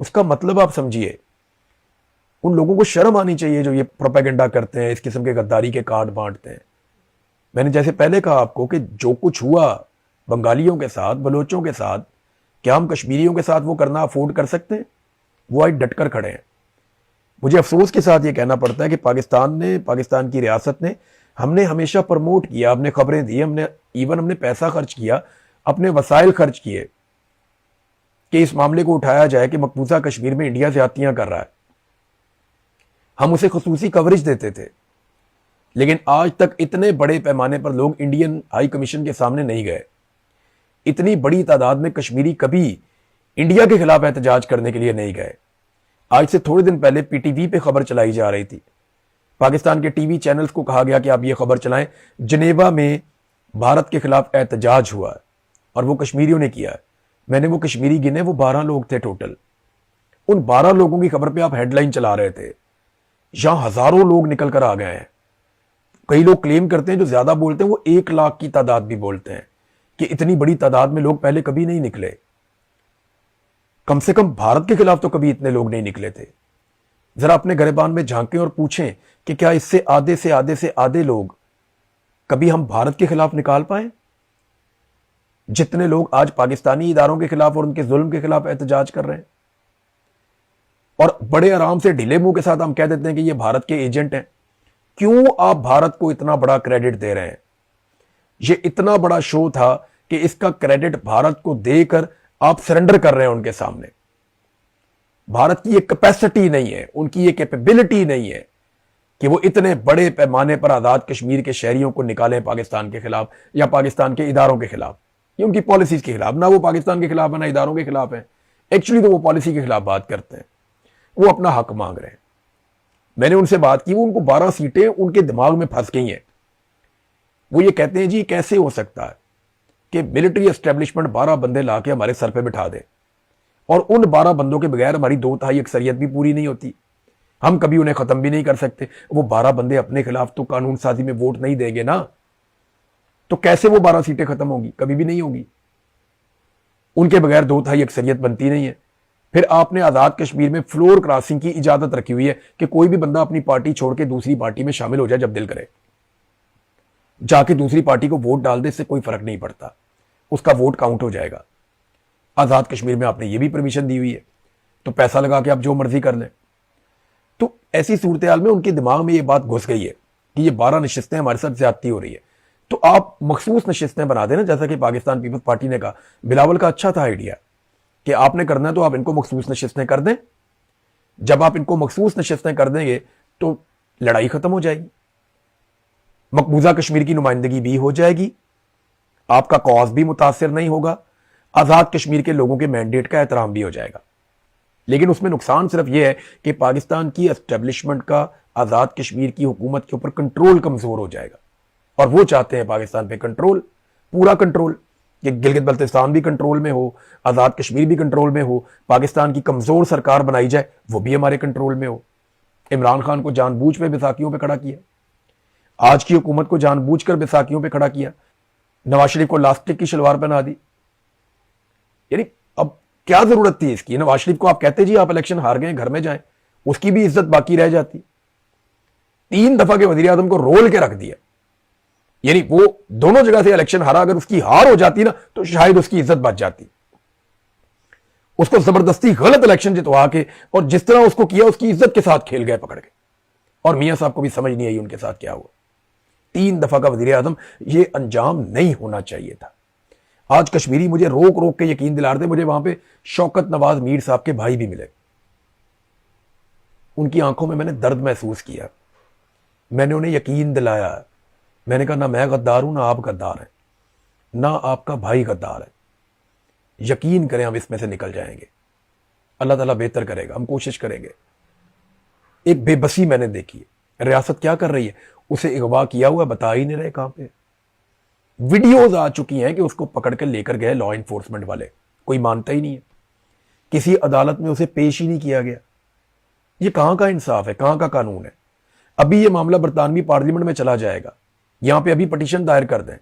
اس کا مطلب آپ سمجھیے. ان لوگوں کو شرم آنی چاہیے جو یہ پروپیگنڈا کرتے ہیں, اس قسم کے غداری کے کارڈ بانٹتے ہیں. میں نے جیسے پہلے کہا آپ کو کہ جو کچھ ہوا بنگالیوں کے ساتھ, بلوچوں کے ساتھ, کیا ہم کشمیریوں کے ساتھ وہ کرنا افورڈ کر سکتے ہیں؟ وہ آج ڈٹ کر کھڑے ہیں. مجھے افسوس کے ساتھ یہ کہنا پڑتا ہے کہ پاکستان کی ریاست نے, ہم نے ہمیشہ پروموٹ کیا, ہم نے خبریں دی, ہم نے پیسہ خرچ کیا, اپنے وسائل خرچ کیے کہ اس معاملے کو اٹھایا جائے کہ مقبوضہ کشمیر میں انڈیا زیادتیاں کر رہا ہے. ہم اسے خصوصی کوریج دیتے تھے, لیکن آج تک اتنے بڑے پیمانے پر لوگ انڈین ہائی کمیشن کے سامنے نہیں گئے. اتنی بڑی تعداد میں کشمیری کبھی انڈیا کے خلاف احتجاج کرنے کے لیے نہیں گئے. آج سے تھوڑے دن پہلے پی ٹی وی پہ خبر چلائی جا رہی تھی, پاکستان کے ٹی وی چینلز کو کہا گیا کہ آپ یہ خبر چلائیں, جنیوا میں بھارت کے خلاف احتجاج ہوا ہے اور وہ کشمیریوں نے کیا ہے. میں نے وہ کشمیری گنے, وہ 12 لوگ تھے ٹوٹل. ان 12 لوگوں کی خبر پہ آپ ہیڈ لائن چلا رہے تھے. یہاں ہزاروں لوگ نکل کر آ گئے ہیں. کئی لوگ کلیم کرتے ہیں, جو زیادہ بولتے ہیں وہ 1 لاکھ کی تعداد بھی بولتے ہیں کہ اتنی بڑی تعداد میں لوگ پہلے کبھی نہیں نکلے. کم سے کم بھارت کے خلاف تو کبھی اتنے لوگ نہیں نکلے تھے. ذرا اپنے گریبان میں جھانکیں اور پوچھیں کہ کیا اس سے آدھے لوگ کبھی ہم بھارت کے خلاف نکال پائیں؟ جتنے لوگ آج پاکستانی اداروں کے خلاف اور ان کے ظلم کے خلاف احتجاج کر رہے ہیں, اور بڑے آرام سے ڈھیلے منہ کے ساتھ ہم کہہ دیتے ہیں کہ یہ بھارت کے ایجنٹ ہیں. کیوں آپ بھارت کو اتنا بڑا کریڈٹ دے رہے ہیں؟ یہ اتنا بڑا شو تھا کہ اس کا کریڈٹ بھارت کو دے کر آپ سرنڈر کر رہے ہیں ان کے سامنے. بھارت کی یہ کیپیسٹی نہیں ہے, ان کی یہ کیپیبلٹی نہیں ہے کہ وہ اتنے بڑے پیمانے پر آزاد کشمیر کے شہریوں کو نکالیں پاکستان کے خلاف یا پاکستان کے اداروں کے خلاف یا ان کی پالیسیز کے خلاف. نہ وہ پاکستان کے خلاف ہے, نہ اداروں کے خلاف ہیں. ایکچولی تو وہ پالیسی کے خلاف بات کرتے ہیں, وہ اپنا حق مانگ رہے ہیں. میں نے ان سے بات کی, وہ ان کو 12 سیٹیں ان کے دماغ میں پھنس گئی ہیں. وہ یہ کہتے ہیں جی کیسے ہو سکتا ہے کہ ملٹری اسٹیبلشمنٹ 12 بندے لا کے ہمارے سر پہ بٹھا دے, اور ان 12 بندوں کے بغیر ہماری 2/3 اکثریت بھی پوری نہیں ہوتی, ہم کبھی انہیں ختم بھی نہیں کر سکتے. وہ 12 بندے اپنے خلاف تو قانون سازی میں ووٹ نہیں دیں گے نا, تو کیسے وہ 12 سیٹیں ختم ہوگی؟ کبھی بھی نہیں ہوگی. ان کے بغیر 2/3 اکثریت بنتی نہیں ہے. پھر آپ نے آزاد کشمیر میں فلور کراسنگ کی اجازت رکھی ہوئی ہے کہ کوئی بھی بندہ اپنی پارٹی چھوڑ کے دوسری پارٹی میں شامل ہو جائے, جب دل کرے جا کے دوسری پارٹی کو ووٹ ڈال دے, اس سے کوئی فرق نہیں پڑتا, اس کا ووٹ کاؤنٹ ہو جائے گا. آزاد کشمیر میں آپ نے یہ بھی پرمیشن دی ہوئی ہے, تو پیسہ لگا کے آپ جو مرضی کر لیں. تو ایسی صورتحال میں ان کے دماغ میں یہ بات گھس گئی ہے کہ یہ 12 نشستیں ہمارے ساتھ زیادتی ہو رہی ہے, تو آپ مخصوص نشستیں بنا دینا, جیسا کہ پاکستان پیپلز پارٹی نے کہا. بلاول کا اچھا تھا آئیڈیا کہ آپ نے کرنا ہے تو آپ ان کو مخصوص نشستیں کر دیں. جب آپ ان کو مخصوص نشستیں کر دیں گے تو لڑائی ختم ہو جائے گی, مقبوضہ کشمیر کی نمائندگی بھی ہو جائے گی, آپ کا کاز بھی متاثر نہیں ہوگا, آزاد کشمیر کے لوگوں کے مینڈیٹ کا احترام بھی ہو جائے گا. لیکن اس میں نقصان صرف یہ ہے کہ پاکستان کی اسٹیبلشمنٹ کا آزاد کشمیر کی حکومت کے اوپر کنٹرول کمزور ہو جائے گا, اور وہ چاہتے ہیں پاکستان پہ کنٹرول, پورا کنٹرول, کہ گلگت بلتستان بھی کنٹرول میں ہو, آزاد کشمیر بھی کنٹرول میں ہو, پاکستان کی کمزور سرکار بنائی جائے وہ بھی ہمارے کنٹرول میں ہو. عمران خان کو جان بوجھ پہ بیساکھیوں پہ کھڑا کیا, آج کی حکومت کو جان بوجھ کر بیساکھیوں پہ کھڑا کیا, نواز شریف کو لاسٹک کی شلوار پہنا دی. یعنی اب کیا ضرورت تھی اس کی؟ نواز شریف کو آپ کہتے جی آپ الیکشن ہار گئے, گھر میں جائیں, اس کی بھی عزت باقی رہ جاتی. 3 دفعہ کے وزیر اعظم کو رول کے رکھ دیا, یعنی وہ دونوں جگہ سے الیکشن ہارا, اگر اس کی ہار ہو جاتی نا تو شاید اس کی عزت بچ جاتی. اس کو زبردستی غلط الیکشن جتوا کے, اور جس طرح اس کو کیا اس کی عزت کے ساتھ کھیل گئے پکڑ کے, اور میاں صاحب کو بھی سمجھ نہیں آئی ان کے ساتھ کیا ہوا. 3 دفعہ کا وزیر اعظم, یہ انجام نہیں ہونا چاہیے تھا. آج کشمیری مجھے روک روک کے یقین دلا رہے تھے, مجھے وہاں پہ شوکت نواز میر صاحب کے بھائی بھی ملے, ان کی آنکھوں میں نے درد محسوس کیا, میں نے انہیں یقین دلایا. میں نے کہا نہ میں غدار ہوں, نہ آپ غدار ہیں, نہ آپ کا بھائی غدار ہے, یقین کریں ہم اس میں سے نکل جائیں گے, اللہ تعالیٰ بہتر کرے گا, ہم کوشش کریں گے. ایک بے بسی میں نے دیکھی ہے, ریاست کیا کر رہی ہے, اسے اغوا کیا ہوا بتا ہی نہیں رہے کہاں پہ. ویڈیوز آ چکی ہیں کہ اس کو پکڑ کے لے کر گئے لا انفورسمنٹ والے, کوئی مانتا ہی نہیں ہے, کسی عدالت میں اسے پیش ہی نہیں کیا گیا. یہ کہاں کا انصاف ہے, کہاں کا قانون ہے؟ ابھی یہ معاملہ برطانوی پارلیمنٹ میں چلا جائے گا, یہاں پہ ابھی پٹیشن دائر کر دیں,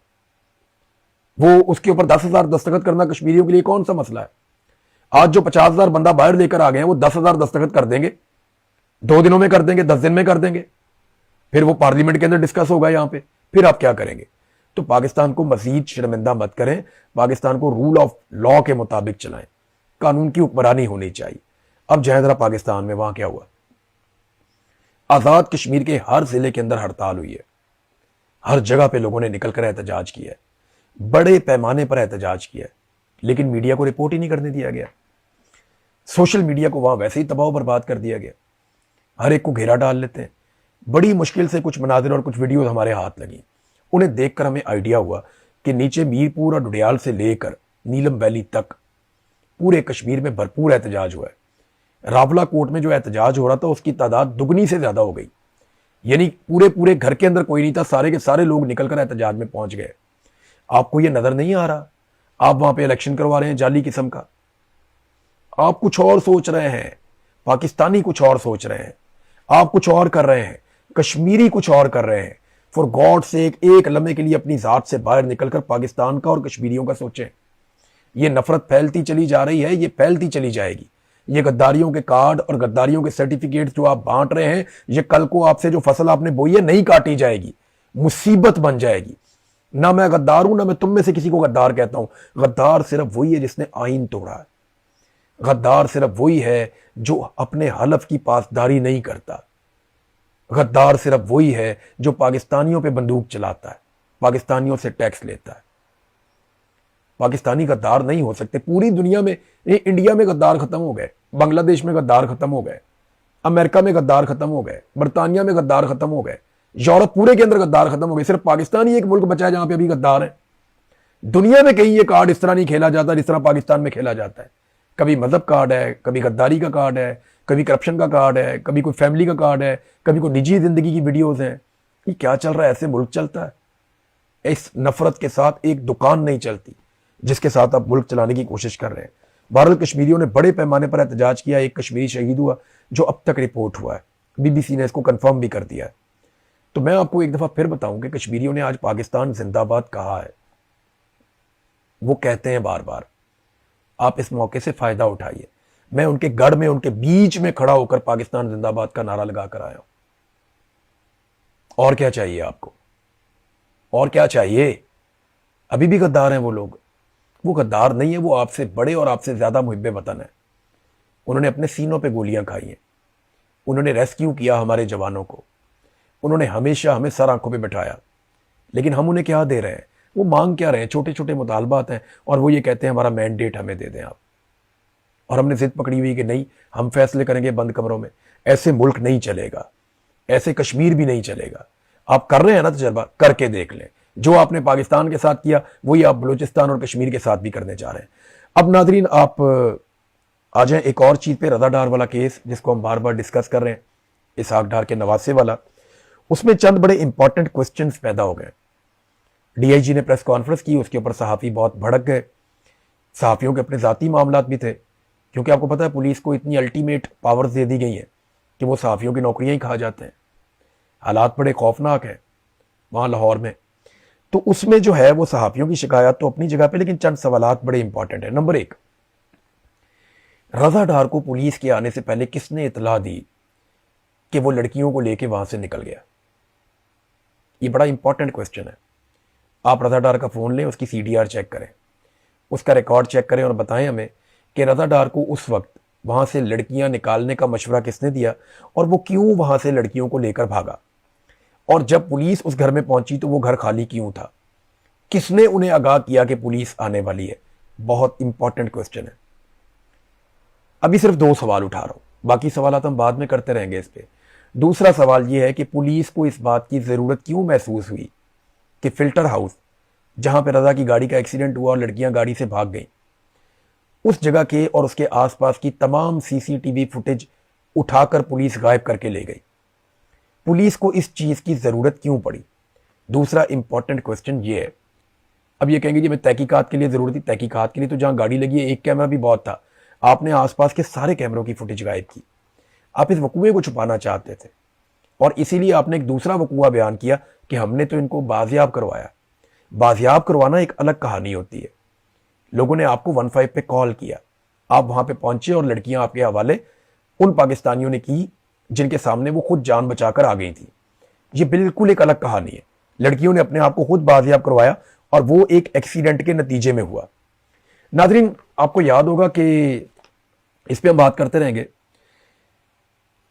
وہ اس کے اوپر 10,000 دستخط کرنا کشمیریوں کے لیے کون سا مسئلہ ہے؟ آج جو 50,000 بندہ باہر لے کر آ گئے ہیں وہ 10,000 دستخط کر دیں گے, 2 دنوں میں کر دیں گے, 10 دن میں کر دیں گے, پھر وہ پارلیمنٹ کے اندر ڈسکس ہوگا یہاں پہ, پھر آپ کیا کریں گے؟ تو پاکستان کو مزید شرمندہ مت کریں, پاکستان کو رول آف لا کے مطابق چلائیں, قانون کی حکمرانی ہونی چاہیے. اب جائیں ذرا پاکستان میں وہاں کیا ہوا. آزاد کشمیر کے ہر ضلع کے اندر ہڑتال ہوئی ہے, ہر جگہ پہ لوگوں نے نکل کر احتجاج کیا ہے, بڑے پیمانے پر احتجاج کیا ہے, لیکن میڈیا کو رپورٹ ہی نہیں کرنے دیا گیا. سوشل میڈیا کو وہاں ویسے ہی تباہ و برباد کر دیا گیا, ہر ایک کو گھیرا ڈال لیتے ہیں. بڑی مشکل سے کچھ مناظر اور کچھ ویڈیوز ہمارے ہاتھ لگی, انہیں دیکھ کر ہمیں آئیڈیا ہوا کہ نیچے میرپور اور ڈڈیال سے لے کر نیلم ویلی تک پورے کشمیر میں بھرپور احتجاج ہوا ہے. راولا کوٹ میں جو احتجاج ہو رہا تھا اس کی تعداد دگنی سے زیادہ ہو گئی, یعنی پورے گھر کے اندر کوئی نہیں تھا, سارے کے سارے لوگ نکل کر احتجاج میں پہنچ گئے. آپ کو یہ نظر نہیں آ رہا؟ آپ وہاں پہ الیکشن کروا رہے ہیں جعلی قسم کا, آپ کچھ اور سوچ رہے ہیں, پاکستانی کچھ اور سوچ رہے ہیں, آپ کچھ اور کر رہے ہیں, کشمیری کچھ اور کر رہے ہیں. فار گاڈ سے ایک لمحے کے لیے اپنی ذات سے باہر نکل کر پاکستان کا اور کشمیریوں کا سوچیں. یہ نفرت پھیلتی چلی جا رہی ہے, یہ پھیلتی چلی جائے گی. یہ غداریوں کے کارڈ اور غداریوں کے سرٹیفکیٹ جو آپ بانٹ رہے ہیں, یہ کل کو آپ سے جو فصل آپ نے بوئی ہے نہیں کاٹی جائے گی, مصیبت بن جائے گی. نہ میں غدار ہوں, نہ میں تم میں سے کسی کو غدار کہتا ہوں. غدار صرف وہی ہے جس نے آئین توڑا ہے. غدار صرف وہی ہے جو اپنے حلف کی پاسداری نہیں کرتا. غدار صرف وہی ہے جو پاکستانیوں پہ بندوق چلاتا ہے, پاکستانیوں سے ٹیکس لیتا ہے. پاکستانی غدار نہیں ہو سکتے. پوری دنیا میں, انڈیا میں غدار ختم ہو گئے, بنگلہ دیش میں غدار ختم ہو گئے, امریکہ میں غدار ختم ہو گئے, برطانیہ میں غدار ختم ہو گئے, یورپ پورے کے اندر غدار ختم ہو گئے. صرف پاکستان ہی ایک ملک بچا ہے جہاں پہ ابھی غدار ہیں. دنیا میں کہیں یہ کارڈ اس طرح نہیں کھیلا جاتا جس طرح پاکستان میں کھیلا جاتا ہے. کبھی مذہب کارڈ ہے, کبھی غداری کا کارڈ ہے, کبھی کرپشن کا کارڈ ہے, کبھی کوئی فیملی کا کارڈ ہے, کبھی کوئی نجی زندگی کی ویڈیوز ہیں. یہ کیا چل رہا ہے؟ ایسے ملک چلتا ہے؟ اس نفرت کے ساتھ ایک دکان نہیں چلتی جس کے ساتھ آپ ملک چلانے کی کوشش کر رہے ہیں. بہرحال کشمیریوں نے بڑے پیمانے پر احتجاج کیا. ایک کشمیری شہید ہوا جو اب تک رپورٹ ہوا ہے, بی بی سی نے اس کو کنفرم بھی کر دیا ہے. تو میں آپ کو ایک دفعہ پھر بتاؤں کہ کشمیریوں نے آج پاکستان زندہ باد کہا ہے. وہ کہتے ہیں بار بار, آپ اس موقع سے فائدہ اٹھائیے. میں ان کے گڑھ میں, ان کے بیچ میں کھڑا ہو کر پاکستان زندہ باد کا نعرہ لگا کر آیا ہوں. اور کیا چاہیے آپ کو؟ اور کیا چاہیے؟ ابھی بھی غدار ہیں وہ لوگ. وہ غدار نہیں ہے, وہ آپ سے بڑے اور آپ سے زیادہ محب وطن ہیں. انہوں نے اپنے سینوں پہ گولیاں کھائی ہیں, انہوں نے ریسکیو کیا ہمارے جوانوں کو, انہوں نے ہمیشہ ہمیں سر آنکھوں پہ بٹھایا. لیکن ہم انہیں کیا دے رہے ہیں؟ وہ مانگ کیا رہے ہیں؟ چھوٹے چھوٹے مطالبات ہیں, اور وہ یہ کہتے ہیں ہمارا مینڈیٹ ہمیں دے دیں آپ. اور ہم نے ضد پکڑی ہوئی کہ نہیں, ہم فیصلے کریں گے بند کمروں میں. ایسے ملک نہیں چلے گا, ایسے کشمیر بھی نہیں چلے گا. آپ کر رہے ہیں نا تجربہ, کر کے دیکھ لیں. جو آپ نے پاکستان کے ساتھ کیا وہی آپ بلوچستان اور کشمیر کے ساتھ بھی کرنے جا رہے ہیں. اب ناظرین آپ آ جائیں ایک اور چیز پہ, رضا ڈار والا کیس جس کو ہم بار بار ڈسکس کر رہے ہیں, اسحاق ڈار کے نواسے والا. اس میں چند بڑے امپورٹنٹ کوسچنز پیدا ہو گئے. ڈی آئی جی نے پریس کانفرنس کی, اس کے اوپر صحافی بہت بھڑک گئے. صحافیوں کے اپنے ذاتی معاملات بھی تھے, کیونکہ آپ کو پتہ ہے پولیس کو اتنی الٹیمیٹ پاورز دے دی گئی ہیں کہ وہ صحافیوں کی نوکریاں ہی کھا جاتے ہیں. حالات بڑے خوفناک ہیں وہاں لاہور میں. تو اس میں جو ہے وہ صحافیوں کی شکایات تو اپنی جگہ پہ, لیکن چند سوالات بڑے امپورٹنٹ ہیں. نمبر 1, رضا ڈار کو پولیس کے آنے سے پہلے کس نے اطلاع دی کہ وہ لڑکیوں کو لے کے وہاں سے نکل گیا؟ یہ بڑا امپورٹنٹ کوسچن ہے. آپ رضا ڈار کا فون لیں, اس کی سی ڈی آر چیک کریں, اس کا ریکارڈ چیک کریں اور بتائیں ہمیں کہ رضا ڈار کو اس وقت وہاں سے لڑکیاں نکالنے کا مشورہ کس نے دیا, اور وہ کیوں وہاں سے لڑکیوں کو لے کر بھاگا, اور جب پولیس اس گھر میں پہنچی تو وہ گھر خالی کیوں تھا, کس نے انہیں آگاہ کیا کہ پولیس آنے والی ہے. بہت امپورٹنٹ کوسچن ہے. ابھی صرف 2 سوال اٹھا رہا ہوں, باقی سوالات ہم بعد میں کرتے رہیں گے اس پہ. دوسرا سوال یہ ہے کہ پولیس کو اس بات کی ضرورت کیوں محسوس ہوئی کہ فلٹر ہاؤس جہاں پہ رضا کی گاڑی کا ایکسیڈنٹ ہوا اور لڑکیاں گاڑی سے بھاگ گئیں, اس جگہ کے اور اس کے آس پاس کی تمام سی سی ٹی وی فوٹیج اٹھا کر پولیس غائب کر کے لے گئی. پولیس کو اس چیز کی ضرورت کیوں پڑی؟ دوسرا امپورٹنٹ کوسچن یہ ہے. اب یہ کہیں گے جی میں تحقیقات کے لیے ضرورت تھی. تحقیقات کے لیے تو جہاں گاڑی لگی ہے ایک کیمرہ بھی بہت تھا, آپ نے آس پاس کے سارے کیمروں کی فوٹیج غائب کی. آپ اس وقوعے کو چھپانا چاہتے تھے, اور اسی لیے آپ نے ایک دوسرا وقوعہ بیان کیا کہ ہم نے تو ان کو بازیاب کروایا. بازیاب کروانا ایک الگ کہانی ہوتی ہے. لوگوں نے آپ کو 15 پہ کال کیا, آپ وہاں پہ پہنچے اور لڑکیاں آپ کے حوالے ان پاکستانیوں نے کی جن کے سامنے وہ خود جان بچا کر آ گئی تھی. یہ بالکل ایک الگ کہانی ہے. لڑکیوں نے اپنے آپ کو خود بازیاب کروایا اور وہ ایک ایکسیڈنٹ کے نتیجے میں ہوا. ناظرین آپ کو یاد ہوگا کہ اس پہ ہم بات کرتے رہیں گے.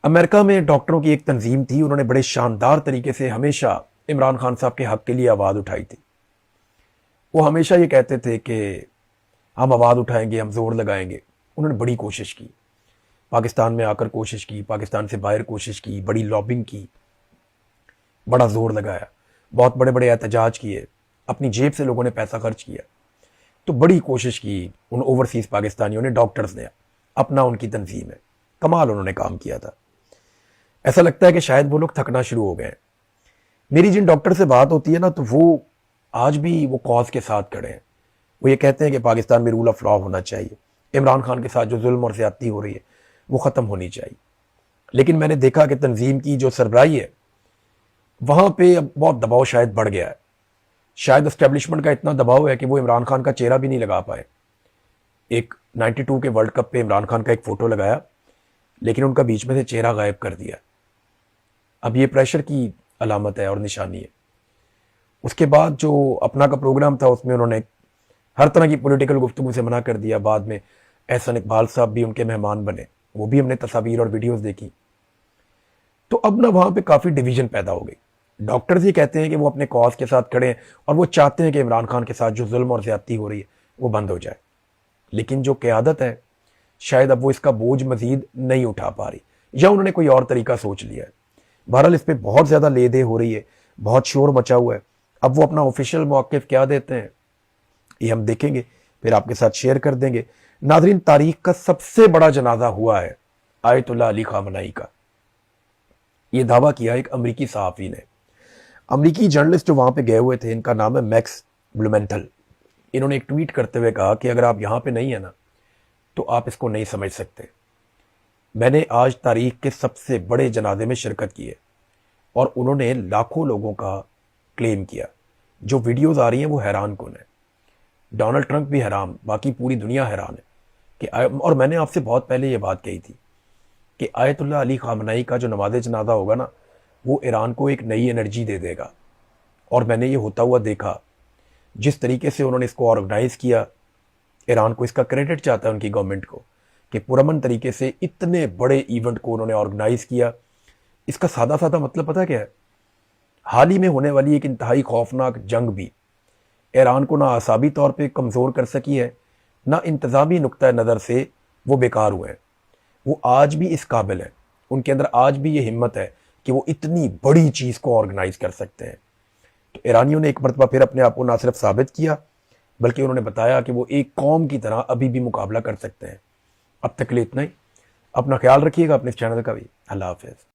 امریکہ میں ڈاکٹروں کی ایک تنظیم تھی, انہوں نے بڑے شاندار طریقے سے ہمیشہ عمران خان صاحب کے حق کے لیے آواز اٹھائی تھی. وہ ہمیشہ یہ کہتے تھے کہ ہم آواز اٹھائیں گے, ہم زور لگائیں گے. انہوں نے بڑی کوشش کی, پاکستان میں آ کر کوشش کی, پاکستان سے باہر کوشش کی, بڑی لابنگ کی, بڑا زور لگایا, بہت بڑے بڑے احتجاج کیے, اپنی جیب سے لوگوں نے پیسہ خرچ کیا. تو بڑی کوشش کی ان اوورسیز پاکستانیوں نے, ڈاکٹرز نے, اپنا ان کی تنظیم ہے, کمال انہوں نے کام کیا تھا. ایسا لگتا ہے کہ شاید وہ لوگ تھکنا شروع ہو گئے. میری جن ڈاکٹر سے بات ہوتی ہے نا, تو وہ آج بھی وہ کاز کے ساتھ کھڑے ہیں. وہ یہ کہتے ہیں کہ پاکستان میں رول آف لا ہونا چاہیے, عمران خان کے ساتھ جو ظلم اور زیادتی ہو رہی ہے وہ ختم ہونی چاہیے. لیکن میں نے دیکھا کہ تنظیم کی جو سربراہی ہے وہاں پہ اب بہت دباؤ شاید بڑھ گیا ہے. شاید اسٹیبلشمنٹ کا اتنا دباؤ ہے کہ وہ عمران خان کا چہرہ بھی نہیں لگا پائے. ایک 92 کے ورلڈ کپ پہ عمران خان کا ایک فوٹو لگایا, لیکن ان کا بیچ میں سے چہرہ غائب کر دیا. اب یہ پریشر کی علامت ہے اور نشانی ہے. اس کے بعد جو اپنا کا پروگرام تھا اس میں انہوں نے ہر طرح کی پولیٹیکل گفتگو سے منع کر دیا. بعد میں احسن اقبال صاحب بھی ان کے مہمان بنے, وہ بھی ہم نے تصاویر اور ویڈیوز دیکھی. تو اب نہ وہاں پہ کافی ڈویژن پیدا ہو گئی. ڈاکٹرز یہ کہتے ہیں کہ وہ اپنے کاز کے ساتھ کھڑے ہیں اور وہ چاہتے ہیں کہ عمران خان کے ساتھ جو ظلم اور زیادتی ہو رہی ہے وہ بند ہو جائے. لیکن جو قیادت ہے شاید اب وہ اس کا بوجھ مزید نہیں اٹھا پا رہی, یا انہوں نے کوئی اور طریقہ سوچ لیا ہے. بہرحال اس پہ بہت زیادہ لے دے ہو رہی ہے, بہت شور مچا ہوا ہے. اب وہ اپنا آفیشیل موقف کیا دیتے ہیں یہ ہم دیکھیں گے, پھر آپ کے ساتھ شیئر کر دیں گے. ناظرین تاریخ کا سب سے بڑا جنازہ ہوا ہے آیت اللہ علی خامنئی کا. یہ دعویٰ کیا ایک امریکی صحافی نے. امریکی جرنلسٹ جو وہاں پہ گئے ہوئے تھے, ان کا نام ہے میکس بلومینٹل. انہوں نے ایک ٹویٹ کرتے ہوئے کہا کہ اگر آپ یہاں پہ نہیں ہیں نا تو آپ اس کو نہیں سمجھ سکتے. میں نے آج تاریخ کے سب سے بڑے جنازے میں شرکت کی ہے, اور انہوں نے لاکھوں لوگوں کا کلیم کیا. جو ویڈیوز آ رہی ہیں وہ حیران کن ہے. ڈونلڈ ٹرمپ بھی حیران, باقی پوری دنیا حیران ہے کہ اور میں نے آپ سے بہت پہلے یہ بات کہی تھی کہ آیت اللہ علی خامنئی کا جو نماز جنازہ ہوگا نا وہ ایران کو ایک نئی انرجی دے دے گا. اور میں نے یہ ہوتا ہوا دیکھا, جس طریقے سے انہوں نے اس کو آرگنائز کیا. ایران کو اس کا کریڈٹ چاہتا ہے ان کی گورنمنٹ کو کہ پرامن طریقے سے اتنے بڑے ایونٹ کو انہوں نے آرگنائز کیا. اس کا سادہ سادہ مطلب پتہ کیا ہے؟ حال ہی میں ہونے والی ایک انتہائی خوفناک جنگ بھی ایران کو نہ اعصابی طور پہ کمزور کر سکی ہے, نہ انتظامی نقطہ نظر سے وہ بیکار ہوئے ہیں. وہ آج بھی اس قابل ہیں, ان کے اندر آج بھی یہ ہمت ہے کہ وہ اتنی بڑی چیز کو آرگنائز کر سکتے ہیں. تو ایرانیوں نے ایک مرتبہ پھر اپنے آپ کو نہ صرف ثابت کیا بلکہ انہوں نے بتایا کہ وہ ایک قوم کی طرح ابھی بھی مقابلہ کر سکتے ہیں. اب تک کے لیے اتنا ہی. اپنا خیال رکھیے گا, اپنے اس چینل کا بھی. اللہ حافظ.